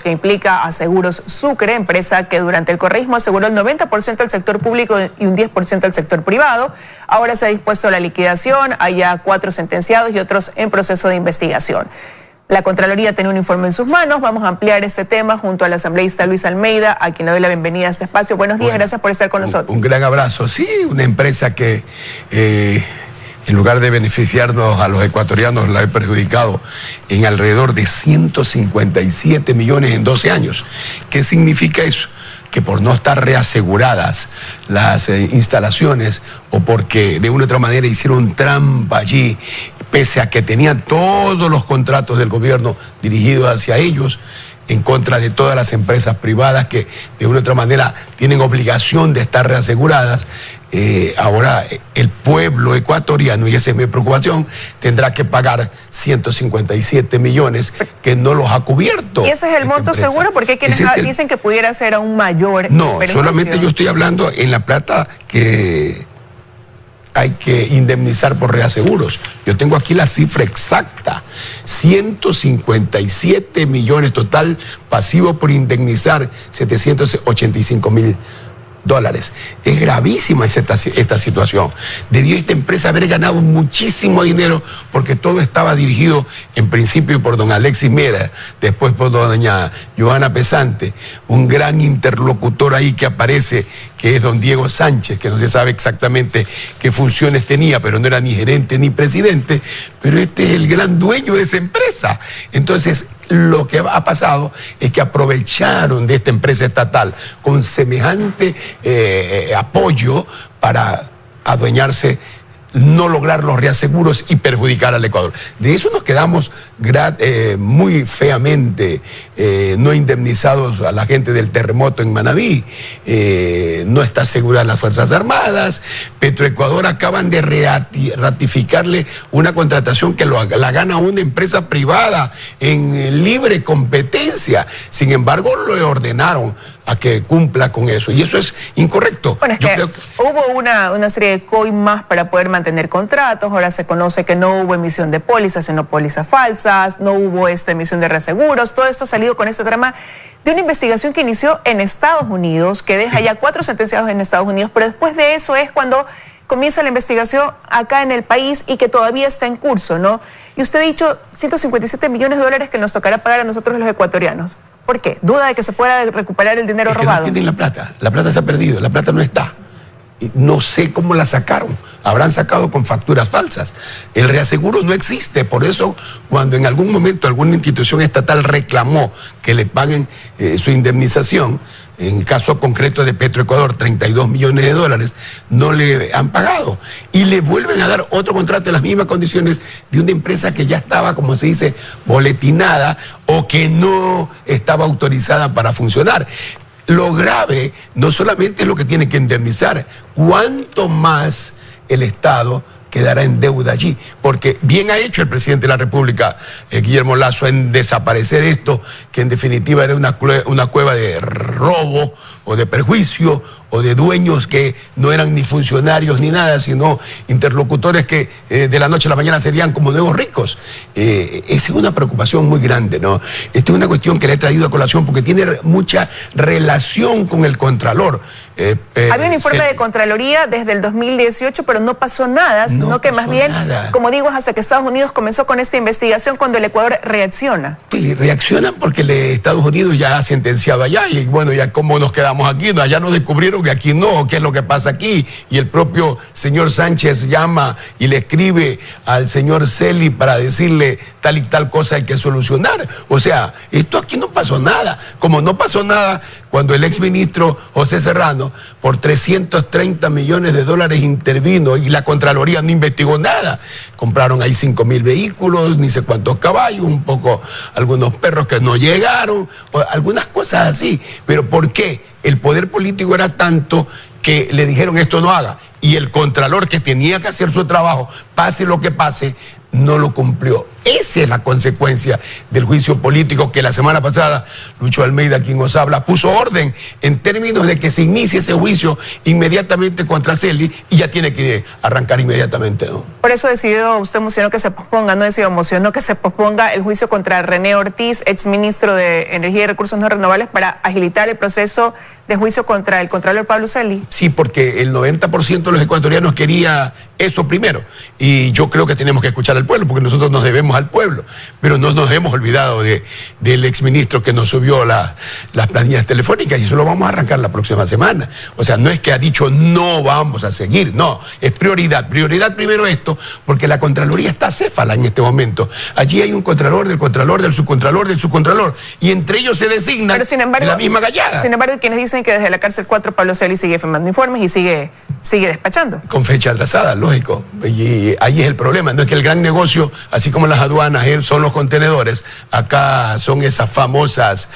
Que implica a Seguros Sucre, empresa que durante el correísmo aseguró el 90% al sector público y un 10% al sector privado. Ahora se ha dispuesto a la liquidación, hay ya 4 sentenciados y otros en proceso de investigación. La Contraloría tiene un informe en sus manos. Vamos a ampliar este tema junto al asambleísta Luis Almeida, a quien le doy la bienvenida a este espacio. Buenos días, gracias por estar con nosotros. Un gran abrazo. Sí, una empresa que en lugar de beneficiarnos a los ecuatorianos, la he perjudicado en alrededor de 157 millones en 12 años. ¿Qué significa eso? Que por no estar reaseguradas las instalaciones o porque de una u otra manera hicieron trampa allí, pese a que tenían todos los contratos del gobierno dirigidos hacia ellos, en contra de todas las empresas privadas que de una u otra manera tienen obligación de estar reaseguradas, ahora el pueblo ecuatoriano, y esa es mi preocupación, tendrá que pagar 157 millones que no los ha cubierto. ¿Y ese es el monto seguro? Porque hay quienes dicen que pudiera ser aún mayor. No, solamente yo estoy hablando en la plata que hay que indemnizar por reaseguros. Yo tengo aquí la cifra exacta: 157 millones total, pasivo por indemnizar 785.000 dólares. Es gravísima esta situación. Debió esta empresa haber ganado muchísimo dinero porque todo estaba dirigido en principio por don Alexis Mera, después por doña Joana Pesante, un gran interlocutor ahí que aparece, que es don Diego Sánchez, que no se sabe exactamente qué funciones tenía, pero no era ni gerente ni presidente, pero este es el gran dueño de esa empresa. Entonces, lo que ha pasado es que aprovecharon de esta empresa estatal con semejante apoyo para adueñarse, no lograr los reaseguros y perjudicar al Ecuador. De eso nos quedamos muy feamente no indemnizados a la gente del terremoto en Manabí. No está segura las Fuerzas Armadas. Petroecuador acaban de ratificarle una contratación que la gana una empresa privada en libre competencia. Sin embargo, lo ordenaron a que cumpla con eso, y eso es incorrecto. Bueno, es que hubo una serie de coimas para poder mantener contratos. Ahora se conoce que no hubo emisión de pólizas, sino pólizas falsas, no hubo esta emisión de reaseguros. Todo esto ha salido con esta trama de una investigación que inició en Estados Unidos, que deja ya 4 sentenciados en Estados Unidos, pero después de eso es cuando comienza la investigación acá en el país y que todavía está en curso, ¿no? Y usted ha dicho 157 millones de dólares que nos tocará pagar a nosotros los ecuatorianos. ¿Por qué? ¿Duda de que se pueda recuperar el dinero robado? No tienen la plata se ha perdido, la plata no está. No sé cómo la sacaron, habrán sacado con facturas falsas. El reaseguro no existe, por eso cuando en algún momento alguna institución estatal reclamó que le paguen su indemnización, en el caso concreto de Petroecuador, 32 millones de dólares, no le han pagado. Y le vuelven a dar otro contrato en las mismas condiciones de una empresa que ya estaba, como se dice, boletinada o que no estaba autorizada para funcionar. Lo grave no solamente es lo que tiene que indemnizar, cuánto más el Estado quedará en deuda allí, porque bien ha hecho el presidente de la República, Guillermo Lasso, en desaparecer esto, que en definitiva era una cueva de robo o de perjuicio o de dueños que no eran ni funcionarios ni nada, sino interlocutores que de la noche a la mañana serían como nuevos ricos. Esa es una preocupación muy grande, ¿no? Esta es una cuestión que le he traído a colación porque tiene mucha relación con el Contralor. Había un informe de Contraloría desde el 2018, pero no pasó nada, sino que más bien, como digo, es hasta que Estados Unidos comenzó con esta investigación cuando el Ecuador reacciona. Sí, reaccionan porque Estados Unidos ya ha sentenciado allá, y bueno, ya cómo nos quedamos aquí, ¿no? Allá nos descubrieron que aquí no, qué es lo que pasa aquí, y el propio señor Sánchez llama y le escribe al señor Celi para decirle tal y tal cosa hay que solucionar. O sea, esto aquí no pasó nada, como no pasó nada cuando el exministro José Serrano por 330 millones de dólares intervino y la Contraloría no investigó nada. Compraron ahí 5.000 vehículos, ni sé cuántos caballos, un poco algunos perros que no llegaron, algunas cosas así. Pero ¿por qué? El poder político era tanto que le dijeron esto no haga. Y el Contralor, que tenía que hacer su trabajo, pase lo que pase, no lo cumplió. Esa es la consecuencia del juicio político que la semana pasada Lucho Almeida, quien os habla, puso orden en términos de que se inicie ese juicio inmediatamente contra Celi y ya tiene que arrancar inmediatamente, ¿no? Por eso decidió, usted mocionó que se posponga, no decidió, mocionó que se posponga el juicio contra René Ortiz, exministro de Energía y Recursos No Renovables, para agilitar el proceso de juicio contra el contralor Pablo Celi. Sí, porque el 90% de los ecuatorianos quería eso primero. Y yo creo que tenemos que escuchar al pueblo, porque nosotros nos debemos al pueblo. Pero no nos hemos olvidado del exministro que nos subió las planillas telefónicas, y eso lo vamos a arrancar la próxima semana. O sea, no es que ha dicho no vamos a seguir, no, es prioridad. Prioridad primero esto, porque la Contraloría está acéfala en este momento. Allí hay un contralor, del subcontralor, del subcontralor, y entre ellos se designan. Pero sin embargo, la misma gallada. Sin embargo, quienes dicen que desde la cárcel 4 Pablo Celi sigue firmando informes y sigue despachando. Con fecha atrasada, lógico. Y ahí es el problema. No es que el gran negocio, así como las aduanas son los contenedores, acá son esas famosas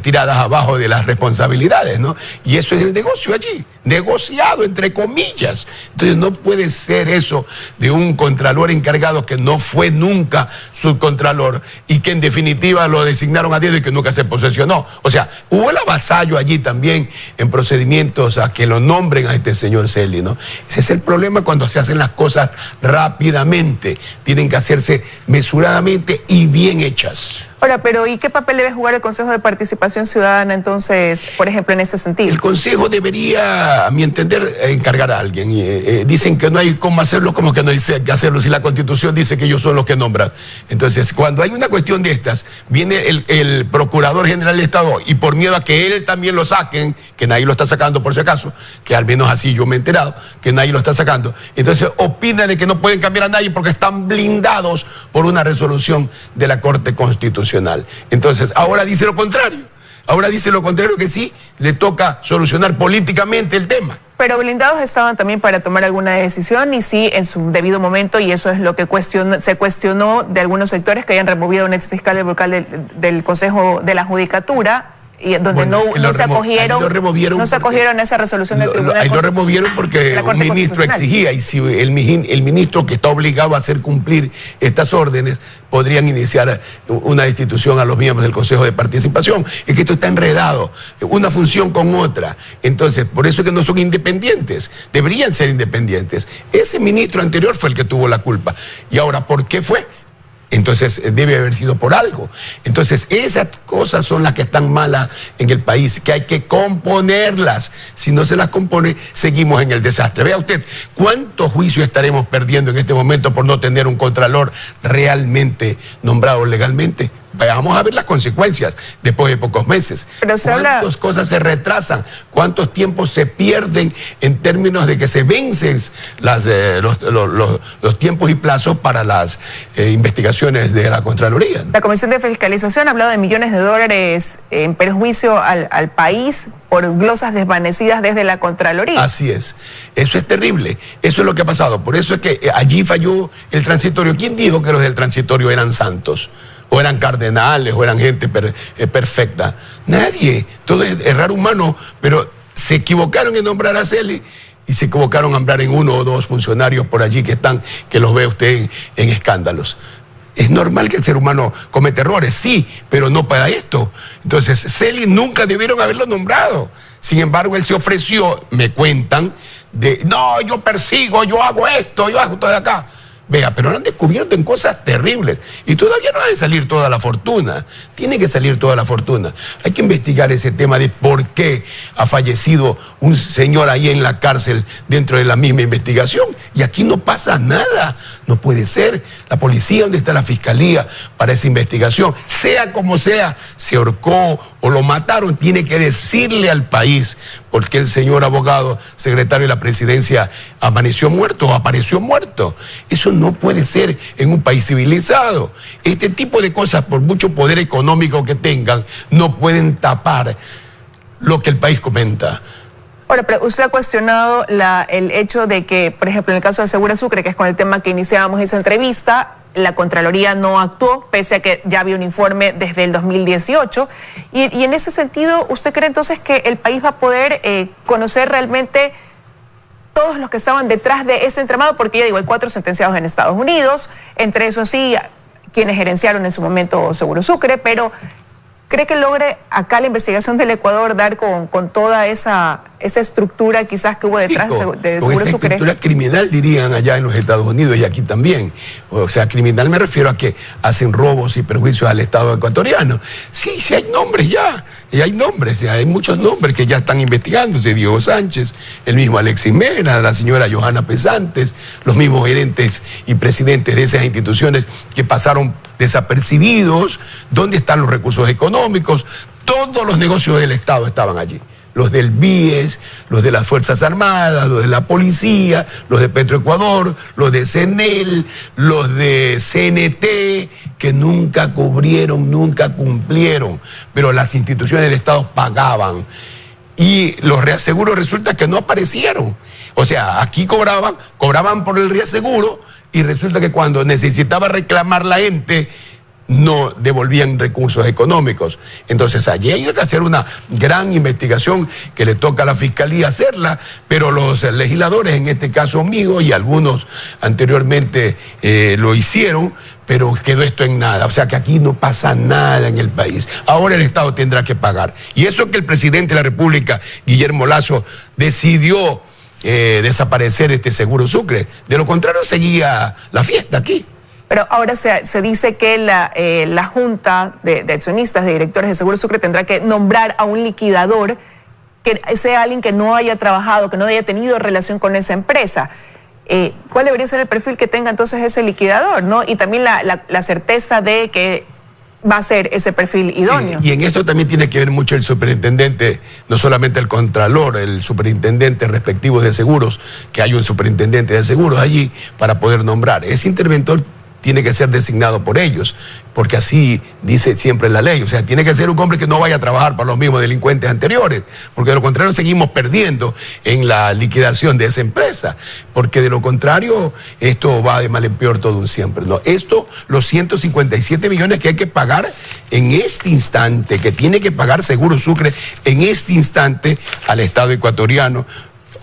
tiradas abajo de las responsabilidades, ¿no? Y eso es el negocio allí, negociado entre comillas. Entonces no puede ser eso de un contralor encargado que no fue nunca subcontralor y que en definitiva lo designaron a dedo y que nunca se posesionó. O sea, hubo el avasallo allí también en procedimientos a que lo nombren a este señor Celi, ¿no? Ese es el problema cuando se hacen las cosas rápidamente. Tienen que hacerse mesuradamente y bien hechas. Ahora, pero ¿y qué papel debe jugar el Consejo de Participación Ciudadana entonces, por ejemplo, en ese sentido? El Consejo debería, a mi entender, encargar a alguien. Dicen que no hay cómo hacerlo, como que no hay que hacerlo, si la Constitución dice que ellos son los que nombran. Entonces, cuando hay una cuestión de estas, viene el Procurador General del Estado, y por miedo a que él también lo saquen, que nadie lo está sacando por si acaso, que al menos así yo me he enterado, que nadie lo está sacando, entonces opina de que no pueden cambiar a nadie porque están blindados por una resolución de la Corte Constitucional. Entonces, ahora dice lo contrario. Ahora dice lo contrario, que sí, le toca solucionar políticamente el tema. Pero blindados estaban también para tomar alguna decisión, y sí en su debido momento, y eso es lo que se cuestionó de algunos sectores que hayan removido a un exfiscal del Consejo de la Judicatura, y donde no se acogieron a esa resolución del Tribunal. Ahí lo removieron porque un ministro exigía, y si el ministro que está obligado a hacer cumplir estas órdenes, podrían iniciar una destitución a los miembros del Consejo de Participación. Es que esto está enredado, una función con otra. Entonces, por eso es que no son independientes, deberían ser independientes. Ese ministro anterior fue el que tuvo la culpa. Y ahora, ¿por qué fue? Entonces debe haber sido por algo. Entonces esas cosas son las que están malas en el país, que hay que componerlas. Si no se las compone, seguimos en el desastre. Vea usted cuántos juicios estaremos perdiendo en este momento por no tener un contralor realmente nombrado legalmente. Vamos a ver las consecuencias después de pocos meses. Pero ¿cuántas cosas se retrasan? ¿Cuántos tiempos se pierden en términos de que se vencen los tiempos y plazos para las investigaciones de la Contraloría? La Comisión de Fiscalización ha hablado de millones de dólares en perjuicio al país por glosas desvanecidas desde la Contraloría. Así es. Eso es terrible. Eso es lo que ha pasado. Por eso es que allí falló el transitorio. ¿Quién dijo que los del transitorio eran santos? O eran cardenales, o eran gente perfecta. Nadie. Todo es errar humano, pero se equivocaron en nombrar a Celi y se equivocaron en nombrar en uno o dos funcionarios por allí que los ve usted en escándalos. Es normal que el ser humano cometa errores, sí, pero no para esto. Entonces, Celi nunca debieron haberlo nombrado. Sin embargo, él se ofreció, me cuentan, no, yo persigo, yo hago esto, yo hago todo de acá. Vea, pero lo han descubierto en cosas terribles y todavía no ha de salir toda la fortuna. Tiene que salir toda la fortuna. Hay que investigar ese tema de por qué ha fallecido un señor ahí en la cárcel dentro de la misma investigación. Y aquí no pasa nada. No puede ser. La policía, ¿dónde está la fiscalía para esa investigación? Sea como sea, se ahorcó o lo mataron, tiene que decirle al país por qué el señor abogado, secretario de la presidencia, amaneció muerto o apareció muerto. Eso no puede ser en un país civilizado. Este tipo de cosas, por mucho poder económico que tengan, no pueden tapar lo que el país comenta. Ahora, pero usted ha cuestionado el hecho de que, por ejemplo, en el caso de Segura Sucre, que es con el tema que iniciábamos esa entrevista, la Contraloría no actuó, pese a que ya había un informe desde el 2018. Y en ese sentido, ¿usted cree entonces que el país va a poder conocer realmente todos los que estaban detrás de ese entramado, porque ya digo, hay 4 sentenciados en Estados Unidos, entre esos sí, quienes gerenciaron en su momento Seguro Sucre, pero ¿cree que logre acá la investigación del Ecuador dar con toda esa estructura quizás que hubo detrás de Seguro Sucre? Con esa estructura criminal, dirían allá en los Estados Unidos y aquí también. O sea, criminal me refiero a que hacen robos y perjuicios al Estado ecuatoriano. Sí, sí hay nombres ya, y hay nombres, hay muchos nombres que ya están investigándose. Diego Sánchez, el mismo Alexis Mena, la señora Johanna Pesantes, los mismos gerentes y presidentes de esas instituciones que pasaron desapercibidos. ¿Dónde están los recursos económicos? Todos los negocios del Estado estaban allí. Los del BIES, los de las Fuerzas Armadas, los de la Policía, los de Petroecuador, los de CNEL, los de CNT, que nunca cubrieron, nunca cumplieron, pero las instituciones del Estado pagaban. Y los reaseguros resulta que no aparecieron. O sea, aquí cobraban por el reaseguro y resulta que cuando necesitaba reclamar la gente, no devolvían recursos económicos. Entonces allí hay que hacer una gran investigación que le toca a la Fiscalía hacerla, pero los legisladores, en este caso mío y algunos anteriormente lo hicieron, pero quedó esto en nada. O sea que aquí no pasa nada en el país. Ahora el Estado tendrá que pagar. Y eso que el presidente de la República, Guillermo Lasso, decidió desaparecer este Seguro Sucre. De lo contrario seguía la fiesta aquí. Pero ahora se dice que la Junta de Accionistas, de Directores de Seguro Sucre, tendrá que nombrar a un liquidador que sea alguien que no haya trabajado, que no haya tenido relación con esa empresa. ¿Cuál debería ser el perfil que tenga entonces ese liquidador, ¿no? Y también la certeza de que va a ser ese perfil idóneo. Sí, y en esto también tiene que ver mucho el superintendente, no solamente el contralor, el superintendente respectivo de seguros, que hay un superintendente de seguros allí para poder nombrar. Ese interventor tiene que ser designado por ellos, porque así dice siempre la ley. O sea, tiene que ser un hombre que no vaya a trabajar para los mismos delincuentes anteriores, porque de lo contrario seguimos perdiendo en la liquidación de esa empresa, porque de lo contrario esto va de mal en peor todo un siempre, ¿no? Esto, los 157 millones que hay que pagar en este instante, que tiene que pagar Seguro Sucre en este instante al Estado ecuatoriano,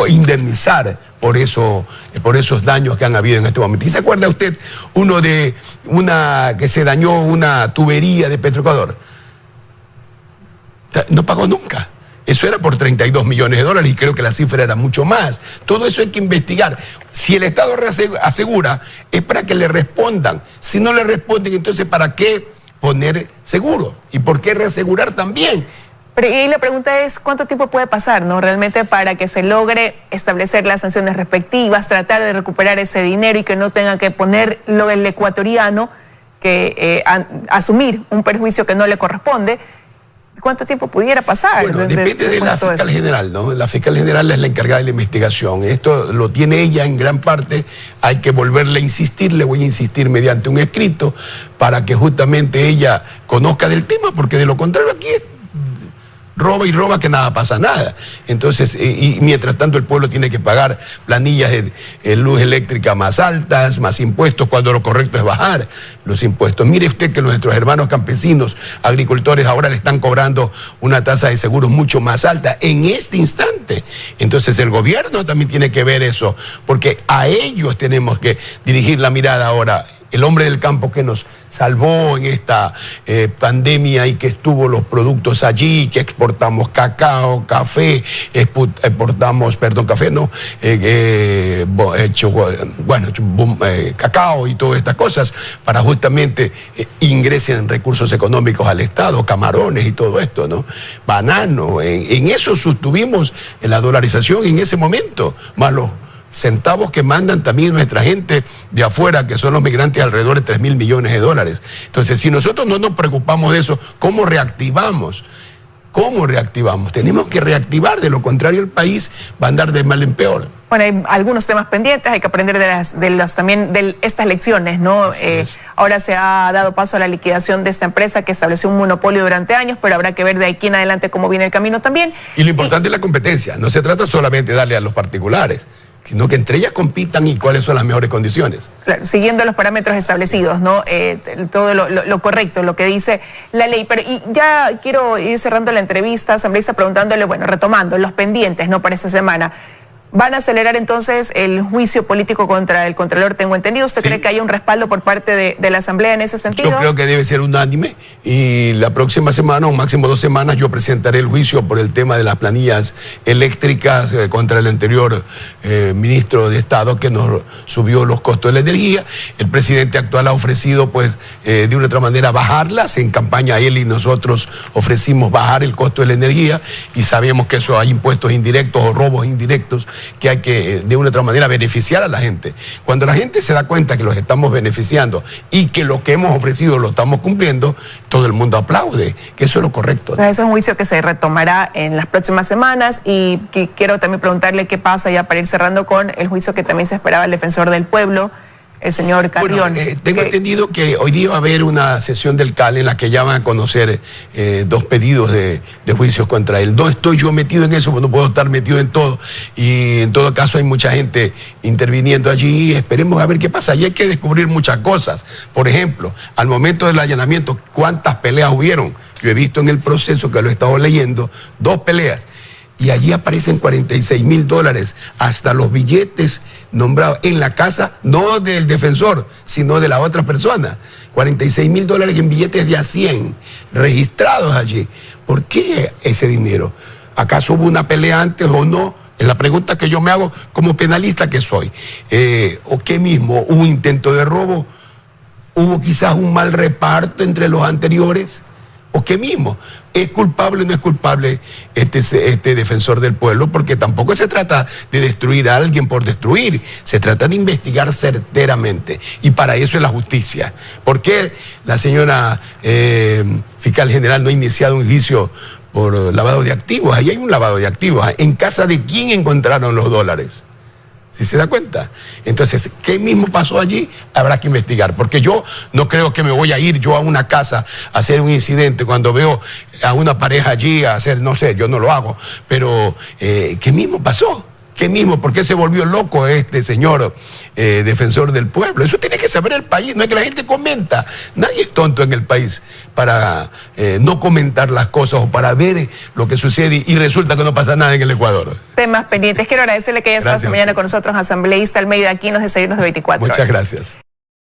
o indemnizar por esos daños que han habido en este momento. ¿Y se acuerda usted que se dañó una tubería de Petroecuador? No pagó nunca. Eso era por 32 millones de dólares y creo que la cifra era mucho más. Todo eso hay que investigar. Si el Estado asegura, es para que le respondan. Si no le responden, entonces ¿para qué poner seguro? ¿Y por qué reasegurar también? Pero y la pregunta es, ¿cuánto tiempo puede pasar, no? Realmente para que se logre establecer las sanciones respectivas, tratar de recuperar ese dinero y que no tenga que ponerlo el ecuatoriano, que asumir un perjuicio que no le corresponde. ¿Cuánto tiempo pudiera pasar? Bueno, depende de la fiscal general, ¿no? La fiscal general es la encargada de la investigación. Esto lo tiene ella en gran parte. Hay que volverle a insistir, le voy a insistir mediante un escrito para que justamente ella conozca del tema, porque de lo contrario aquí roba y roba que nada pasa nada. Entonces, y mientras tanto el pueblo tiene que pagar planillas de luz eléctrica más altas, más impuestos, cuando lo correcto es bajar los impuestos. Mire usted que nuestros hermanos campesinos, agricultores, ahora le están cobrando una tasa de seguros mucho más alta en este instante. Entonces el gobierno también tiene que ver eso, porque a ellos tenemos que dirigir la mirada ahora. El hombre del campo que nos salvó en esta pandemia y que estuvo los productos allí, que exportamos cacao, café, cacao y todas estas cosas para justamente ingresen recursos económicos al Estado, camarones y todo esto, ¿no? Banano, en eso sostuvimos la dolarización en ese momento, más los centavos que mandan también nuestra gente de afuera, que son los migrantes, alrededor de 3.000 millones de dólares. Entonces, si nosotros no nos preocupamos de eso, ¿cómo reactivamos? ¿Cómo reactivamos? Tenemos que reactivar, de lo contrario el país va a andar de mal en peor. Bueno, hay algunos temas pendientes, hay que aprender también de estas lecciones, ¿no? Ahora se ha dado paso a la liquidación de esta empresa que estableció un monopolio durante años, pero habrá que ver de aquí en adelante cómo viene el camino también. Y lo importante es la competencia, no se trata solamente de darle a los particulares, sino que entre ellas compitan y cuáles son las mejores condiciones. Claro, siguiendo los parámetros establecidos, ¿no? Todo lo correcto, lo que dice la ley. Pero y ya quiero ir cerrando la entrevista, asambleísta, preguntándole, bueno, retomando los pendientes, ¿no? Para esta semana. ¿Van a acelerar entonces el juicio político contra el Contralor, tengo entendido? ¿Usted cree que haya un respaldo por parte de la Asamblea en ese sentido? Yo creo que debe ser unánime y la próxima semana, o máximo 2 semanas, yo presentaré el juicio por el tema de las planillas eléctricas contra el anterior ministro de Estado que nos subió los costos de la energía. El presidente actual ha ofrecido, pues, de una otra manera bajarlas. En campaña él y nosotros ofrecimos bajar el costo de la energía y sabemos que eso hay impuestos indirectos o robos indirectos que hay que de una u otra manera beneficiar a la gente. Cuando la gente se da cuenta que los estamos beneficiando y que lo que hemos ofrecido lo estamos cumpliendo, todo el mundo aplaude, que eso es lo correcto. Pues ese es un juicio que se retomará en las próximas semanas y que quiero también preguntarle qué pasa ya para ir cerrando con el juicio que también se esperaba el defensor del pueblo, el señor Carrión. Bueno, tengo entendido que hoy día va a haber una sesión del CAL en la que ya van a conocer 2 pedidos de juicios contra él. No estoy yo metido en eso, porque no puedo estar metido en todo. Y en todo caso hay mucha gente interviniendo allí. Esperemos a ver qué pasa. Y hay que descubrir muchas cosas. Por ejemplo, al momento del allanamiento, ¿cuántas peleas hubieron? Yo he visto en el proceso, que lo he estado leyendo, 2 peleas. Y allí aparecen $46,000, hasta los billetes nombrados en la casa, no del defensor, sino de la otra persona. $46,000 en billetes de a 100, registrados allí. ¿Por qué ese dinero? ¿Acaso hubo una pelea antes o no? Es la pregunta que yo me hago como penalista que soy. ¿O qué mismo? ¿Hubo intento de robo? ¿Hubo quizás un mal reparto entre los anteriores? ¿O qué mismo? ¿Es culpable o no es culpable este defensor del pueblo? Porque tampoco se trata de destruir a alguien por destruir, se trata de investigar certeramente. Y para eso es la justicia. ¿Por qué la señora fiscal general no ha iniciado un juicio por lavado de activos? Ahí hay un lavado de activos. ¿En casa de quién encontraron los dólares? ¿Sí se da cuenta? Entonces, ¿qué mismo pasó allí? Habrá que investigar, porque yo no creo que me voy a ir yo a una casa a hacer un incidente cuando veo a una pareja allí a hacer, no sé, yo no lo hago, pero ¿qué mismo pasó? ¿Qué mismo? ¿Por qué se volvió loco este señor defensor del pueblo? Eso tiene que saber el país, no es que la gente comenta. Nadie es tonto en el país para no comentar las cosas o para ver lo que sucede y resulta que no pasa nada en el Ecuador. Temas pendientes. Quiero agradecerle que haya estado esta mañana con nosotros, asambleísta Almeida, aquí en los Desayunos de 24 horas. Muchas gracias.